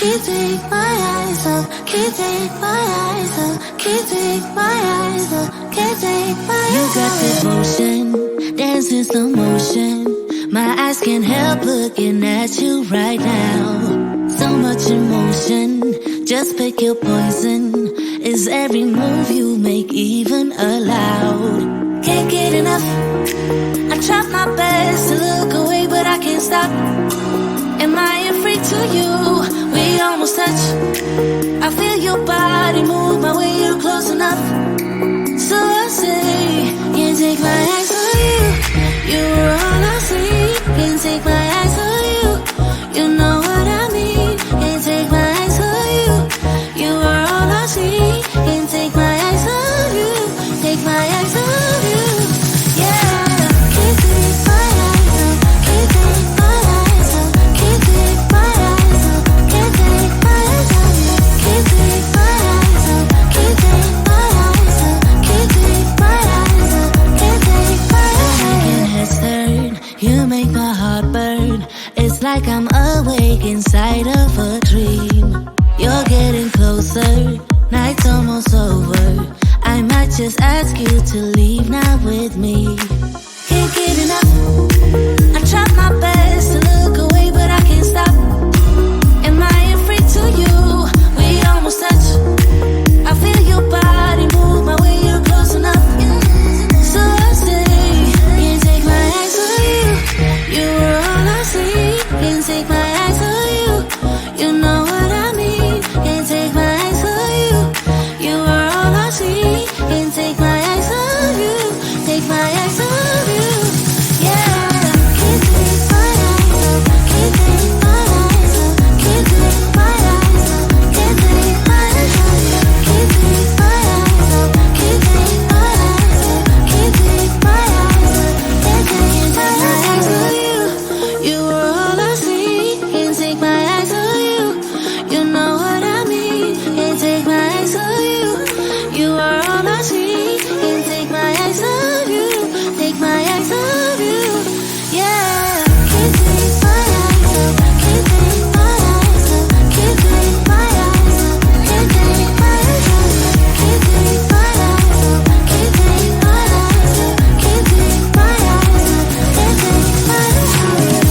Can't take my eyes off, can't take my eyes off, can't take my eyes off, can't take my eyes off. You got devotion, dancing slow motion. My eyes can't help looking at you right now. So much emotion, just pick your poison. Is every move you make even allowed? Can't get enough. I try my best to look away, but I can't stop. Am I a freak to you? We almost touch. I feel your body move my way, you're close enough. So I say, can't take my eyes on you. You were all I see. Can't take my eyes on you. You know what I mean. Can't take my eyes on you. You were all I see. Can't take my eyes on you. Take my eyes on you. Yeah. Can't take my eyes off. Can't take my eyes off. Can't take my eyes off. Can't take my eyes off you. Can't take my eyes off. Can't take my eyes off. Can't take my eyes off. Can't take my eyes off. Making heads turn, you make my heart burn. It's like I'm awake inside of a dream. You're getting closer, night's almost over. I might just ask you to leave now with me. Can't get enough. I try my best to look away, but I can't stop. Am I a freak to you? We almost touch. I feel your body move my way, you're close enough. So I say, can't take my eyes on you. You were all I see. Can't take my eyes on you. You know what I mean. Can't take my eyes on you. You were all I see. Can't take my eyes on you. Take my eyes on you. Yeah. Can't take my eyes off. Can't take my eyes off. Can't take my eyes off. Can't take my eyes off you. Can't take my eyes off. Can't take my eyes off. Can't take my eyes off. Can't take my eyes on you. You were all I see. Can't take my eyes on you. You know what I mean. Can't take my eyes on you. You are all I see. Can't take my eyes on you. Take my eyes on you. Yeah. Can't take my eyes off. Can't take my eyes off. Can't take my eyes off. Can't take my eyes off you. Can't take my eyes off. Can't take my eyes off. Can't take my eyes off. Can't take my eyes off you.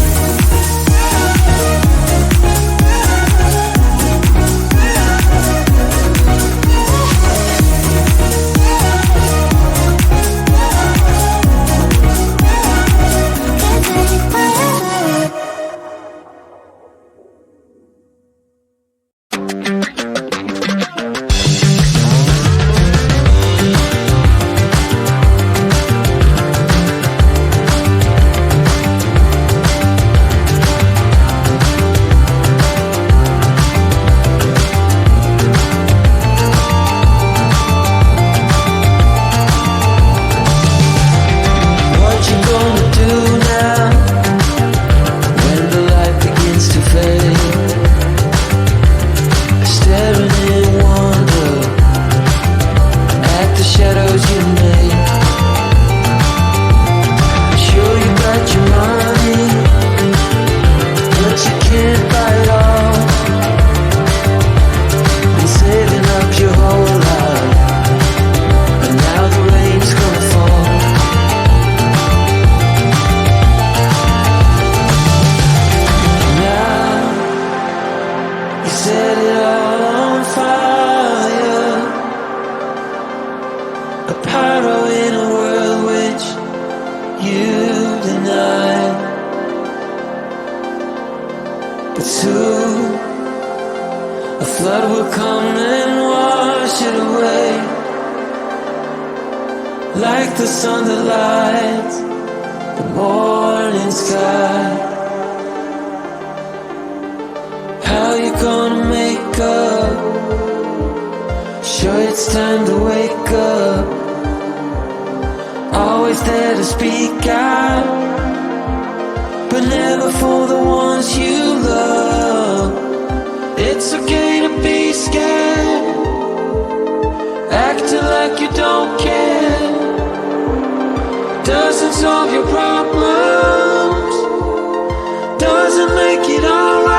What you gonna do now when the light begins to fade? Staring in wonder at the shadows you made. Sure you got your money, but you can't buy it all. Been saving up your whole life, and now the rain's gonna fall. Now you set it all on fire, a pyro in a world which you deny. But soon a flood will come and wash it away, like the sun that lights the morning sky. How you gonna make up? Sure it's time to wake up. Always there to speak out, but never for the ones you love. It's okay to be scared, acting like you don't care. Doesn't solve your problems, doesn't make it alright.